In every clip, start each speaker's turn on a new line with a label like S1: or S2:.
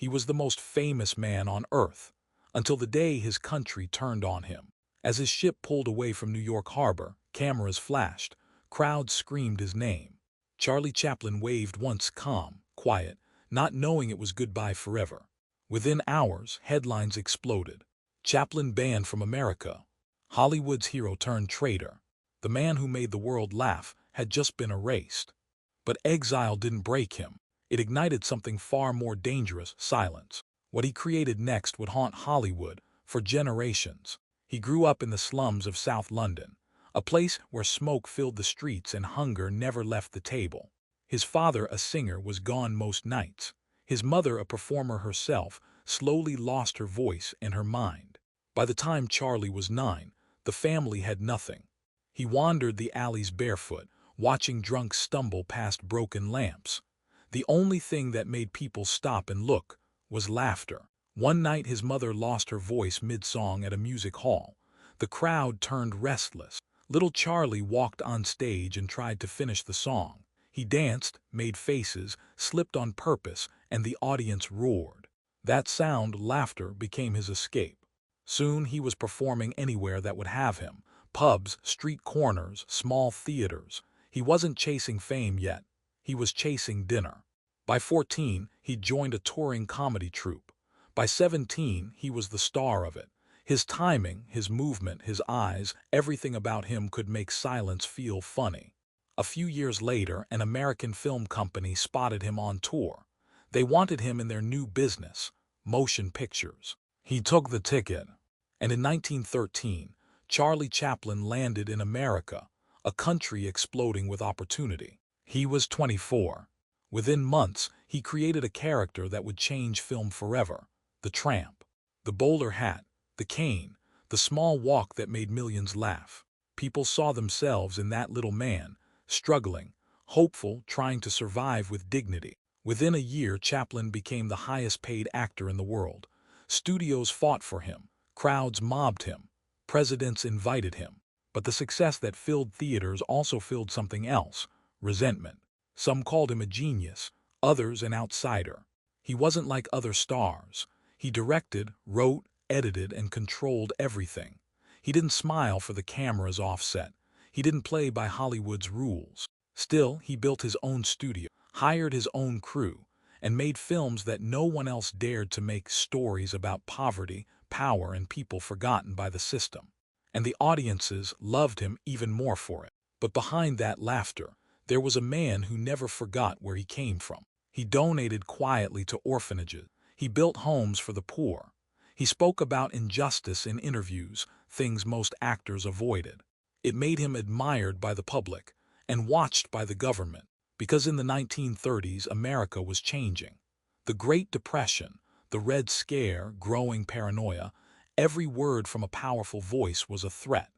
S1: He was the most famous man on earth, until the day his country turned on him. As his ship pulled away from New York Harbor, cameras flashed, crowds screamed his name. Charlie Chaplin waved once, calm, quiet, not knowing it was goodbye forever. Within hours, headlines exploded. Chaplin banned from America. Hollywood's hero turned traitor. The man who made the world laugh had just been erased. But exile didn't break him. It ignited something far more dangerous: silence. What he created next would haunt Hollywood for generations. He grew up in the slums of South London, a place where smoke filled the streets and hunger never left the table. His father, a singer, was gone most nights. His mother, a performer herself, slowly lost her voice and her mind. By the time Charlie was 9, the family had nothing. He wandered the alleys barefoot, watching drunks stumble past broken lamps. The only thing that made people stop and look was laughter. One night his mother lost her voice mid-song at a music hall. The crowd turned restless. Little Charlie walked on stage and tried to finish the song. He danced, made faces, slipped on purpose, and the audience roared. That sound, laughter, became his escape. Soon he was performing anywhere that would have him: pubs, street corners, small theaters. He wasn't chasing fame yet. He was chasing dinner. By 14, he joined a touring comedy troupe. By 17, he was the star of it. His timing, his movement, his eyes, everything about him could make silence feel funny. A few years later, an American film company spotted him on tour. They wanted him in their new business, motion pictures. He took the ticket. And in 1913, Charlie Chaplin landed in America, a country exploding with opportunity. He was 24. Within months, he created a character that would change film forever: the tramp. The bowler hat, the cane, the small walk that made millions laugh. People saw themselves in that little man, struggling, hopeful, trying to survive with dignity. Within a year, Chaplin became the highest-paid actor in the world. Studios fought for him. Crowds mobbed him. Presidents invited him. But the success that filled theaters also filled something else: resentment. Some called him a genius, others an outsider. He wasn't like other stars. He directed, wrote, edited, and controlled everything. He didn't smile for the camera's offset. He didn't play by Hollywood's rules. Still, he built his own studio, hired his own crew, and made films that no one else dared to make: stories about poverty, power, and people forgotten by the system. And the audiences loved him even more for it. But behind that laughter, there was a man who never forgot where he came from. He donated quietly to orphanages. He built homes for the poor. He spoke about injustice in interviews, things most actors avoided. It made him admired by the public and watched by the government, because in the 1930s America was changing. The Great Depression, the Red Scare, growing paranoia, every word from a powerful voice was a threat.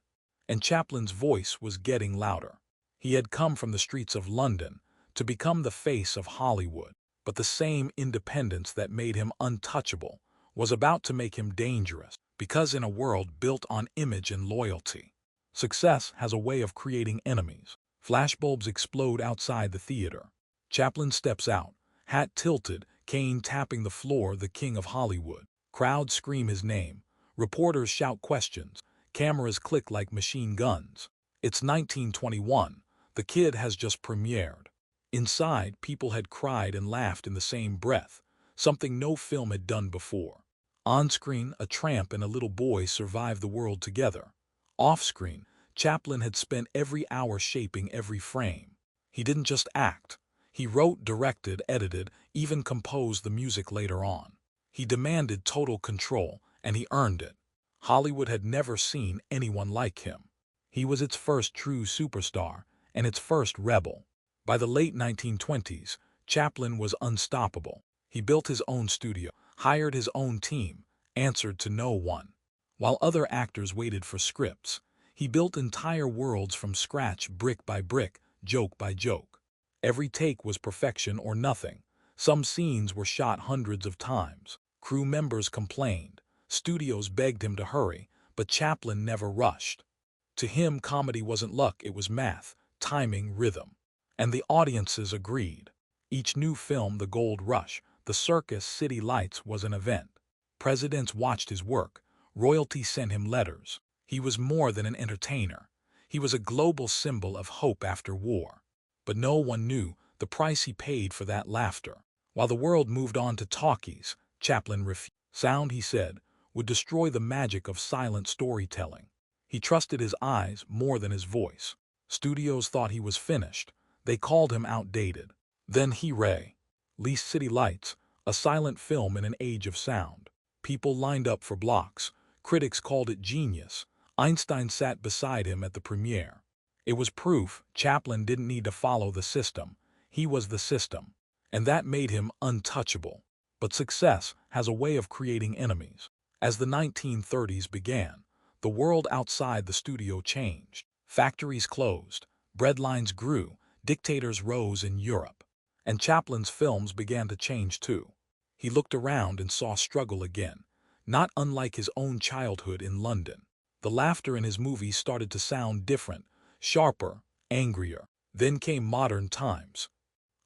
S1: And Chaplin's voice was getting louder. He had come from the streets of London to become the face of Hollywood. But the same independence that made him untouchable was about to make him dangerous, because in a world built on image and loyalty, success has a way of creating enemies. Flashbulbs explode outside the theater. Chaplin steps out, hat tilted, cane tapping the floor, the king of Hollywood. Crowds scream his name. Reporters shout questions. Cameras click like machine guns. It's 1921. The kid has just premiered. Inside, people had cried and laughed in the same breath, something no film had done before. On-screen, a tramp and a little boy survived the world together. Off-screen, Chaplin had spent every hour shaping every frame. He didn't just act. He wrote, directed, edited, even composed the music later on. He demanded total control, and he earned it. Hollywood had never seen anyone like him. He was its first true superstar, and its first rebel. By the late 1920s, Chaplin was unstoppable. He built his own studio, hired his own team, answered to no one. While other actors waited for scripts, he built entire worlds from scratch, brick by brick, joke by joke. Every take was perfection or nothing. Some scenes were shot hundreds of times. Crew members complained. Studios begged him to hurry, but Chaplin never rushed. To him, comedy wasn't luck, it was math, timing, rhythm. And the audiences agreed. Each new film, the gold rush, The circus City Lights was an event. Presidents watched his work. Royalty sent him letters. He was more than an entertainer. He was a global symbol of hope after war. But no one knew the price he paid for that laughter. While the world moved on to talkies, Chaplin refused. Sound, he said, would destroy the magic of silent storytelling. He trusted his eyes more than his voice. Studios thought he was finished. They called him outdated. Then he released City Lights, a silent film in an age of sound. People lined up for blocks. Critics called it genius. Einstein sat beside him at the premiere. It was proof Chaplin didn't need to follow the system. He was the system. And that made him untouchable. But success has a way of creating enemies. As the 1930s began, the world outside the studio changed. Factories closed, breadlines grew, dictators rose in Europe. And Chaplin's films began to change too. He looked around and saw struggle again, not unlike his own childhood in London. The laughter in his movies started to sound different, sharper, angrier. Then came Modern Times,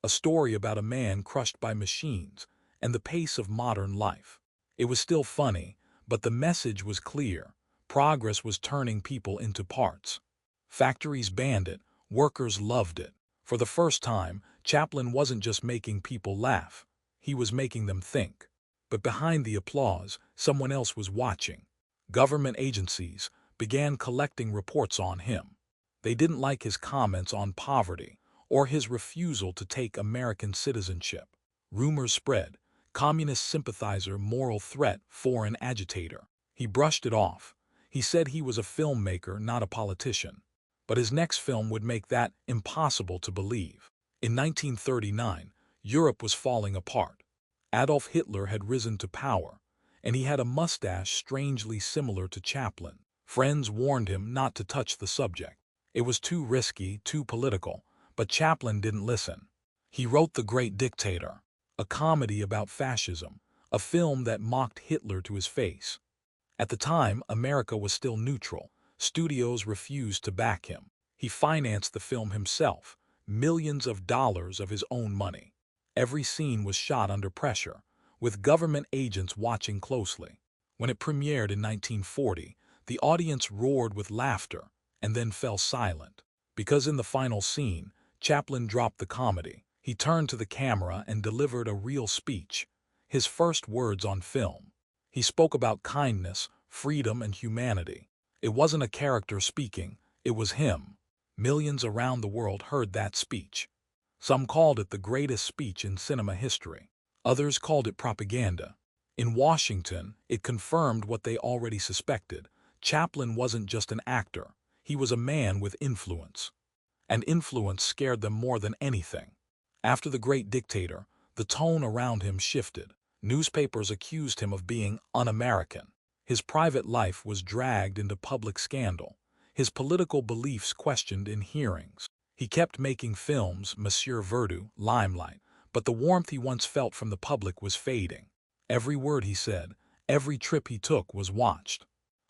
S1: a story about a man crushed by machines and the pace of modern life. It was still funny, but the message was clear. Progress was turning people into parts. Factories banned it, workers loved it. For the first time, Chaplin wasn't just making people laugh, he was making them think. But behind the applause, someone else was watching. Government agencies began collecting reports on him. They didn't like his comments on poverty or his refusal to take American citizenship. Rumors spread: communist sympathizer, moral threat, foreign agitator. He brushed it off. He said he was a filmmaker, not a politician. But his next film would make that impossible to believe. In 1939, Europe was falling apart. Adolf Hitler had risen to power, and he had a mustache strangely similar to Chaplin. Friends warned him not to touch the subject. It was too risky, too political, but Chaplin didn't listen. He wrote The Great Dictator, a comedy about fascism, a film that mocked Hitler to his face. At the time, America was still neutral. Studios refused to back him. He financed the film himself, millions of dollars of his own money. Every scene was shot under pressure, with government agents watching closely. When it premiered in 1940, the audience roared with laughter and then fell silent. Because in the final scene, Chaplin dropped the comedy. He turned to the camera and delivered a real speech, his first words on film. He spoke about kindness, freedom, and humanity. It wasn't a character speaking, it was him. Millions around the world heard that speech. Some called it the greatest speech in cinema history. Others called it propaganda. In Washington, it confirmed what they already suspected. Chaplin wasn't just an actor, he was a man with influence. And influence scared them more than anything. After The Great Dictator, the tone around him shifted. Newspapers accused him of being un-American. His private life was dragged into public scandal. His political beliefs questioned in hearings. He kept making films, Monsieur Verdoux, Limelight, but the warmth he once felt from the public was fading. Every word he said, every trip he took was watched.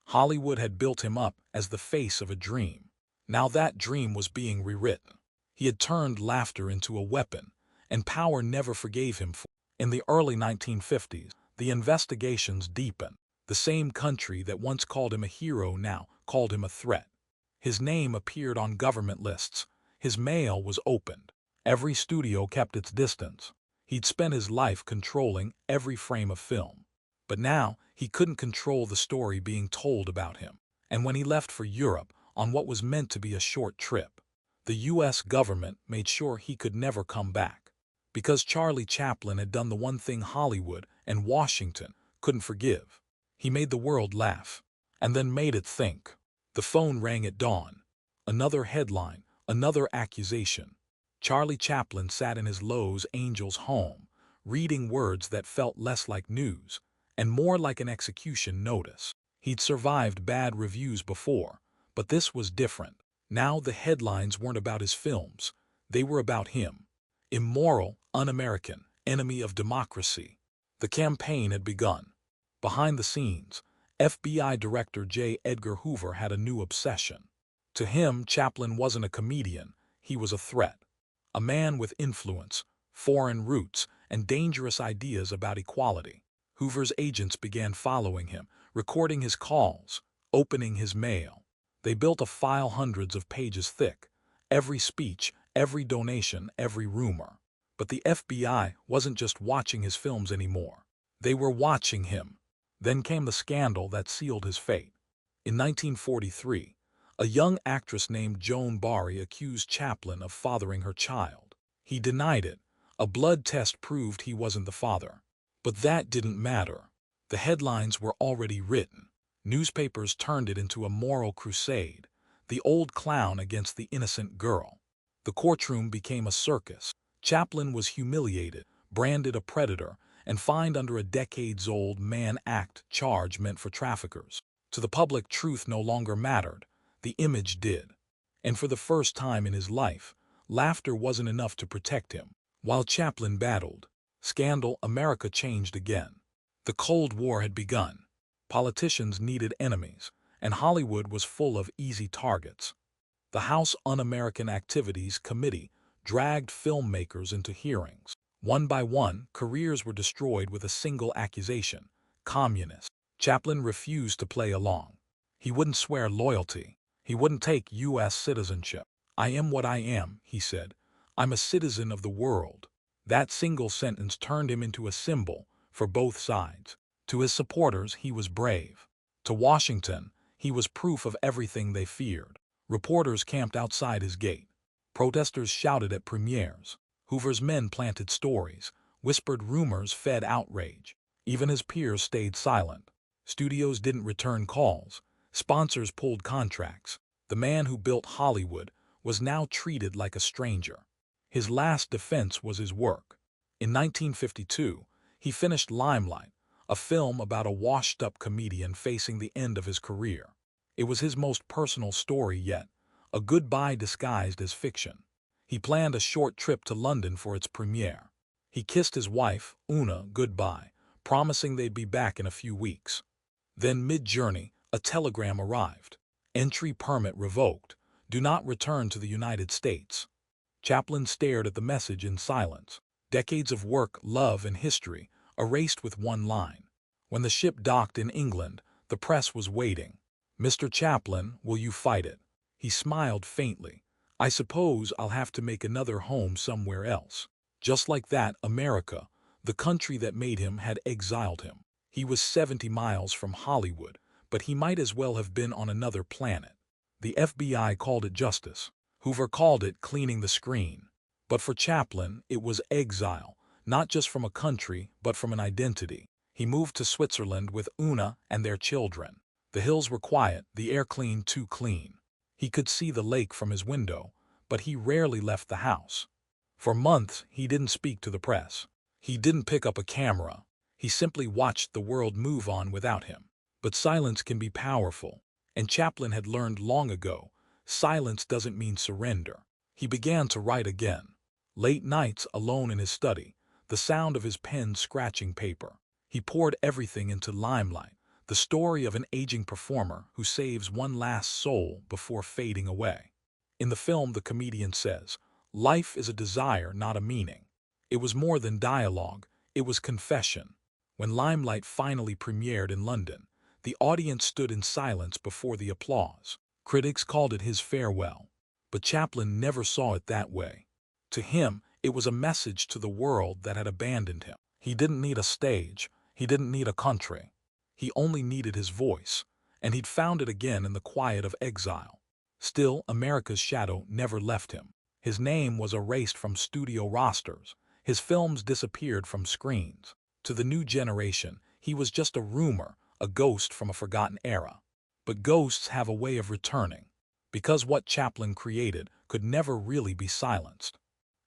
S1: Hollywood had built him up as the face of a dream. Now that dream was being rewritten. He had turned laughter into a weapon, and power never forgave him for it. In the early 1950s, the investigations deepened. The same country that once called him a hero now called him a threat. His name appeared on government lists. His mail was opened. Every studio kept its distance. He'd spent his life controlling every frame of film. But now, he couldn't control the story being told about him. And when he left for Europe on what was meant to be a short trip, the U.S. government made sure he could never come back. Because Charlie Chaplin had done the one thing Hollywood and Washington couldn't forgive. He made the world laugh, and then made it think. The phone rang at dawn. Another headline, another accusation. Charlie Chaplin sat in his Los Angeles home, reading words that felt less like news and more like an execution notice. He'd survived bad reviews before, but this was different. Now the headlines weren't about his films, they were about him. Immoral, un-American, enemy of democracy. The campaign had begun. Behind the scenes, FBI Director J. Edgar Hoover had a new obsession. To him, Chaplin wasn't a comedian, he was a threat. A man with influence, foreign roots, and dangerous ideas about equality. Hoover's agents began following him, recording his calls, opening his mail. They built a file hundreds of pages thick, every speech, every donation, every rumor. But the FBI wasn't just watching his films anymore. They were watching him. Then came the scandal that sealed his fate. In 1943, a young actress named Joan Barry accused Chaplin of fathering her child. He denied it. A blood test proved he wasn't the father. But that didn't matter. The headlines were already written. Newspapers turned it into a moral crusade, the old clown against the innocent girl. The courtroom became a circus. Chaplin was humiliated, branded a predator, and fined under a decades-old Mann Act charge meant for traffickers. To the public, truth no longer mattered. The image did. And for the first time in his life, laughter wasn't enough to protect him. While Chaplin battled scandal, America changed again. The Cold War had begun. Politicians needed enemies, and Hollywood was full of easy targets. The House Un-American Activities Committee dragged filmmakers into hearings. One by one, careers were destroyed with a single accusation: communist. Chaplin refused to play along. He wouldn't swear loyalty. He wouldn't take U.S. citizenship. "I am what I am," he said. "I'm a citizen of the world." That single sentence turned him into a symbol for both sides. To his supporters, he was brave. To Washington, he was proof of everything they feared. Reporters camped outside his gate. Protesters shouted at premieres. Hoover's men planted stories. Whispered rumors fed outrage. Even his peers stayed silent. Studios didn't return calls. Sponsors pulled contracts. The man who built Hollywood was now treated like a stranger. His last defense was his work. In 1952, he finished Limelight, a film about a washed-up comedian facing the end of his career. It was his most personal story yet, a goodbye disguised as fiction. He planned a short trip to London for its premiere. He kissed his wife, Una, goodbye, promising they'd be back in a few weeks. Then, mid-journey, a telegram arrived. Entry permit revoked. Do not return to the United States. Chaplin stared at the message in silence. Decades of work, love, and history erased with one line. When the ship docked in England, the press was waiting. "Mr. Chaplin, will you fight it?" He smiled faintly. "I suppose I'll have to make another home somewhere else." Just like that, America, the country that made him, had exiled him. He was 70 miles from Hollywood, but he might as well have been on another planet. The FBI called it justice. Hoover called it cleaning the screen. But for Chaplin, it was exile, not just from a country, but from an identity. He moved to Switzerland with Una and their children. The hills were quiet, the air clean, too clean. He could see the lake from his window, but he rarely left the house. For months, he didn't speak to the press. He didn't pick up a camera. He simply watched the world move on without him. But silence can be powerful, and Chaplin had learned long ago, silence doesn't mean surrender. He began to write again. Late nights alone in his study, the sound of his pen scratching paper. He poured everything into Limelight, the story of an aging performer who saves one last soul before fading away. In the film, the comedian says, "Life is a desire, not a meaning." It was more than dialogue, it was confession. When Limelight finally premiered in London, the audience stood in silence before the applause. Critics called it his farewell. But Chaplin never saw it that way. To him, it was a message to the world that had abandoned him. He didn't need a stage. He didn't need a country. He only needed his voice, and he'd found it again in the quiet of exile. Still, America's shadow never left him. His name was erased from studio rosters. His films disappeared from screens. To the new generation, he was just a rumor, a ghost from a forgotten era. But ghosts have a way of returning, because what Chaplin created could never really be silenced.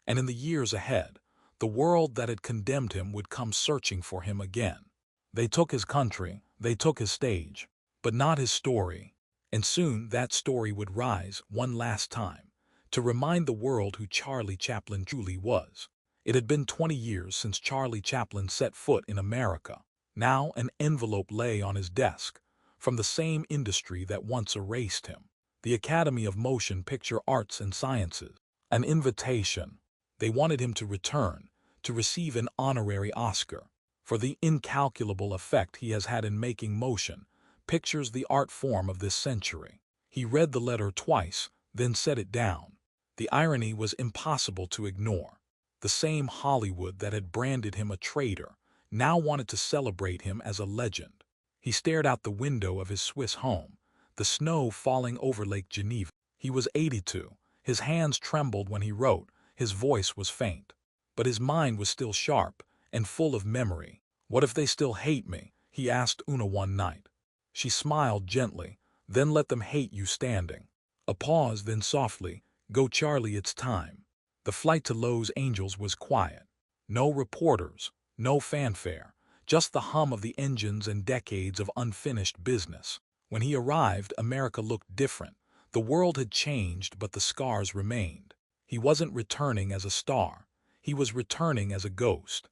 S1: And in the years ahead, the world that had condemned him would come searching for him again. They took his country, they took his stage, but not his story. And soon that story would rise one last time, to remind the world who Charlie Chaplin truly was. It had been 20 years since Charlie Chaplin set foot in America. Now an envelope lay on his desk, from the same industry that once erased him, the Academy of Motion Picture Arts and Sciences. An invitation. They wanted him to return, to receive an honorary Oscar for the incalculable effect he has had in making motion pictures the art form of this century. He read the letter twice, then set it down. The irony was impossible to ignore. The same Hollywood that had branded him a traitor now wanted to celebrate him as a legend. He stared out the window of his Swiss home, the snow falling over Lake Geneva. He was 82. His hands trembled when he wrote, his voice was faint. But his mind was still sharp and full of memory. "What if they still hate me?" he asked Una one night. She smiled gently, "Then let them hate you standing." A pause, then softly, "Go, Charlie, it's time." The flight to Los Angeles was quiet. No reporters, no fanfare, just the hum of the engines and decades of unfinished business. When he arrived, America looked different. The world had changed, but the scars remained. He wasn't returning as a star. He was returning as a ghost.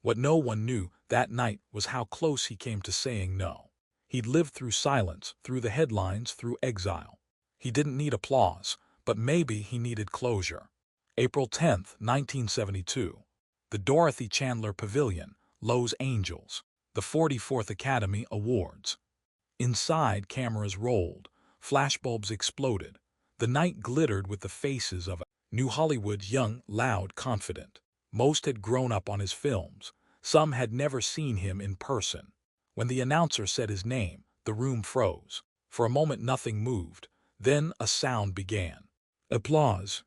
S1: What no one knew that night was how close he came to saying no. He'd lived through silence, through the headlines, through exile. He didn't need applause, but maybe he needed closure. April 10th, 1972. The Dorothy Chandler Pavilion, Los Angeles. The 44th Academy Awards. Inside, cameras rolled. Flashbulbs exploded. The night glittered with the faces of New Hollywood's young, loud, confident. Most had grown up on his films. Some had never seen him in person. When the announcer said his name, the room froze. For a moment nothing moved. Then a sound began. Applause.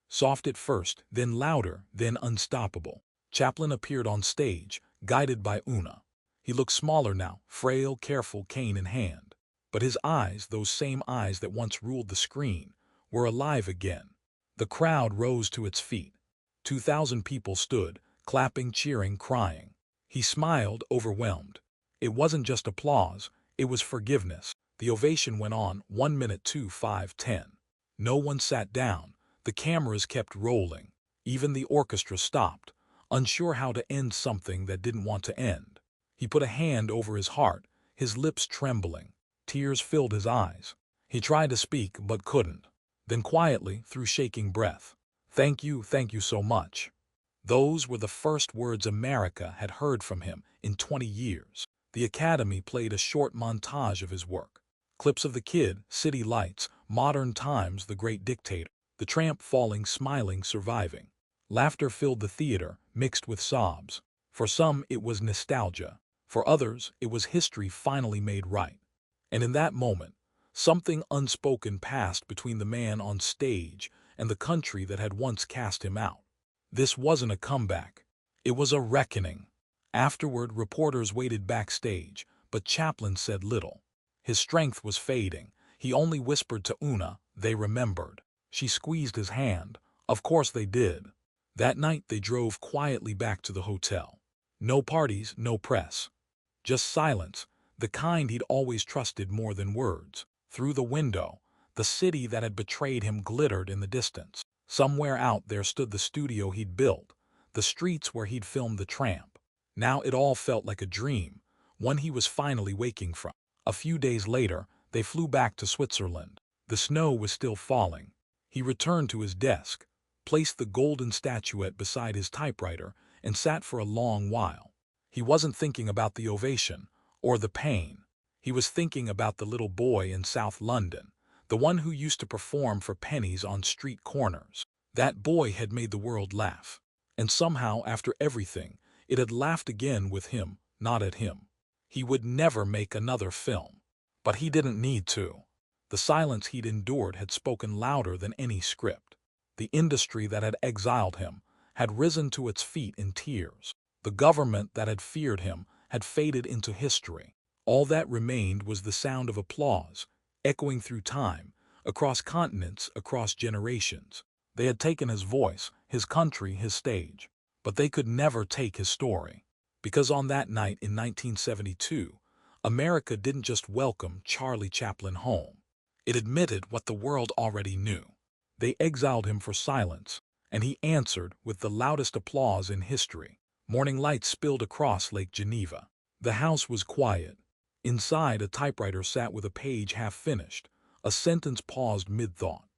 S1: Soft at first, then louder, then unstoppable. Chaplin appeared on stage, guided by Una. He looked smaller now, frail, careful, cane in hand. But his eyes, those same eyes that once ruled the screen, were alive again. The crowd rose to its feet. 2,000 people stood, clapping, cheering, crying. He smiled, overwhelmed. It wasn't just applause, it was forgiveness. The ovation went on, 1 minute, 2, 5, 10. No one sat down. The cameras kept rolling. Even the orchestra stopped, unsure how to end something that didn't want to end. He put a hand over his heart, his lips trembling. Tears filled his eyes. He tried to speak but couldn't. Then quietly, through shaking breath, thank you so much." Those were the first words America had heard from him in 20 years. The Academy played a short montage of his work. Clips of the kid, city lights, modern times, the great dictator, the tramp falling, smiling, surviving. Laughter filled the theater, mixed with sobs. For some, it was nostalgia. For others, it was history finally made right. And in that moment, something unspoken passed between the man on stage and the country that had once cast him out. This wasn't a comeback. It was a reckoning. Afterward, reporters waited backstage, but Chaplin said little. His strength was fading. He only whispered to Una, "They remembered." She squeezed his hand. Of course they did. That night they drove quietly back to the hotel. No parties, no press. Just silence, the kind he'd always trusted more than words. Through the window, the city that had betrayed him glittered in the distance. Somewhere out there stood the studio he'd built, the streets where he'd filmed The Tramp. Now it all felt like a dream, one he was finally waking from. A few days later, they flew back to Switzerland. The snow was still falling. He returned to his desk, placed the golden statuette beside his typewriter, and sat for a long while. He wasn't thinking about the ovation or the pain. He was thinking about the little boy in South London, the one who used to perform for pennies on street corners. That boy had made the world laugh. And somehow, after everything, it had laughed again with him, not at him. He would never make another film. But he didn't need to. The silence he'd endured had spoken louder than any script. The industry that had exiled him had risen to its feet in tears. The government that had feared him had faded into history. All that remained was the sound of applause, echoing through time, across continents, across generations. They had taken his voice, his country, his stage. But they could never take his story. Because on that night in 1972, America didn't just welcome Charlie Chaplin home. It admitted what the world already knew. They exiled him for silence, and he answered with the loudest applause in history. Morning lights spilled across Lake Geneva. The house was quiet. Inside, a typewriter sat with a page half finished, a sentence paused mid-thought.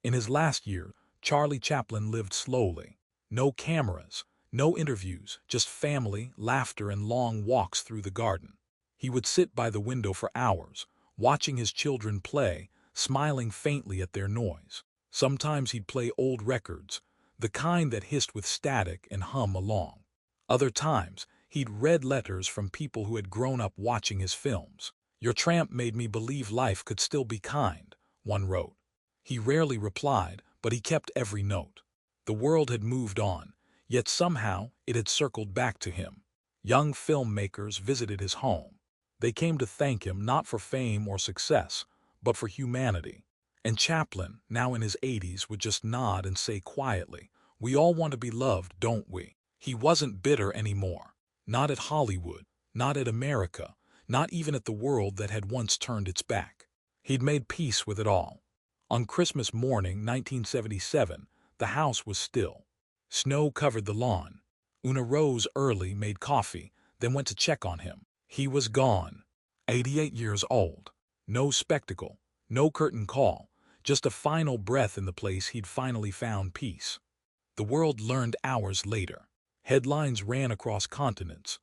S1: In his last year, Charlie Chaplin lived slowly. No cameras, No interviews, just family, laughter, and long walks through the garden. He would sit by the window for hours, watching his children play, smiling faintly at their noise. Sometimes he'd play old records, the kind that hissed with static and hum along. Other times, he'd read letters from people who had grown up watching his films. "Your tramp made me believe life could still be kind," one wrote. He rarely replied, but he kept every note. The world had moved on, yet somehow it had circled back to him. Young filmmakers visited his home. They came to thank him not for fame or success, but for humanity. And Chaplin, now in his 80s, would just nod and say quietly, "We all want to be loved, don't we?" He wasn't bitter anymore. Not at Hollywood, not at America, not even at the world that had once turned its back. He'd made peace with it all. On Christmas morning, 1977, the house was still. Snow covered the lawn. Una rose early, made coffee, then went to check on him. He was gone. 88 years old. No spectacle, no curtain call, just a final breath in the place he'd finally found peace. The world learned hours later. Headlines ran across continents.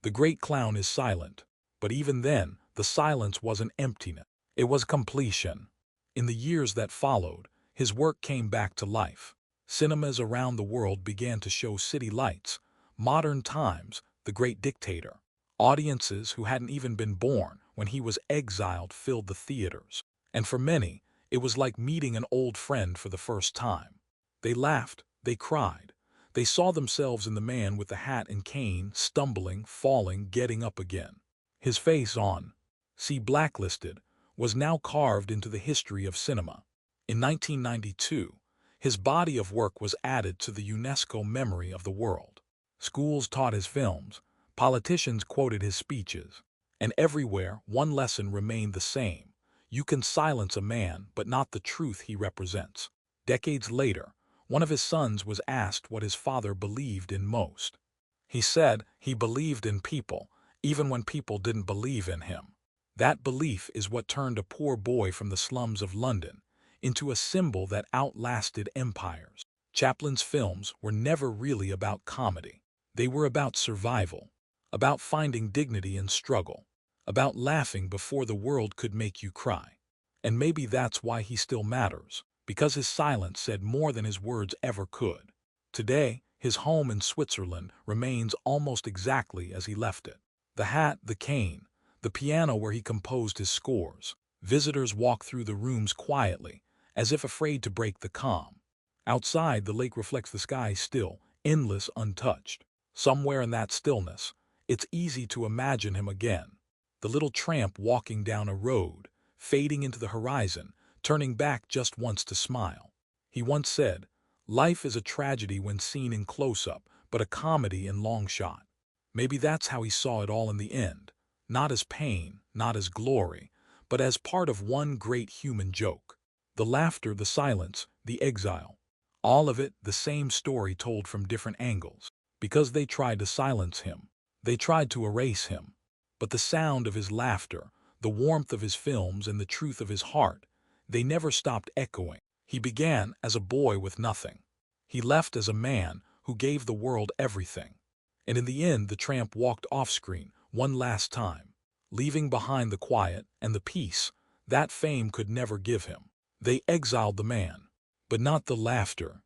S1: "The great clown is silent." But even then, the silence wasn't emptiness. It was completion. In the years that followed, his work came back to life. Cinemas around the world began to show City Lights, Modern Times, The Great Dictator. Audiences who hadn't even been born when he was exiled filled the theaters. And for many, it was like meeting an old friend for the first time. They laughed, they cried. They saw themselves in the man with the hat and cane, stumbling, falling, getting up again. His face on "See Blacklisted" was now carved into the history of cinema. In 1992, his body of work was added to the UNESCO Memory of the World. Schools taught his films, politicians quoted his speeches, and everywhere one lesson remained the same: you can silence a man, but not the truth he represents. Decades later, one of his sons was asked what his father believed in most. He said he believed in people, even when people didn't believe in him. That belief is what turned a poor boy from the slums of London into a symbol that outlasted empires. Chaplin's films were never really about comedy. They were about survival, about finding dignity in struggle, about laughing before the world could make you cry. And maybe that's why he still matters, because his silence said more than his words ever could. Today, his home in Switzerland remains almost exactly as he left it. The hat, the cane, the piano where he composed his scores. Visitors walk through the rooms quietly, as if afraid to break the calm. Outside, the lake reflects the sky still, endless, untouched. Somewhere in that stillness, it's easy to imagine him again. The little tramp walking down a road, fading into the horizon, turning back just once to smile. He once said, "Life is a tragedy when seen in close-up, but a comedy in long shot." Maybe that's how he saw it all in the end. Not as pain, not as glory, but as part of one great human joke. The laughter, the silence, the exile. All of it the same story told from different angles. Because they tried to silence him. They tried to erase him. But the sound of his laughter, the warmth of his films, and the truth of his heart, they never stopped echoing. He began as a boy with nothing. He left as a man who gave the world everything. And in the end, the tramp walked off-screen one last time, leaving behind the quiet and the peace that fame could never give him. They exiled the man, but not the laughter,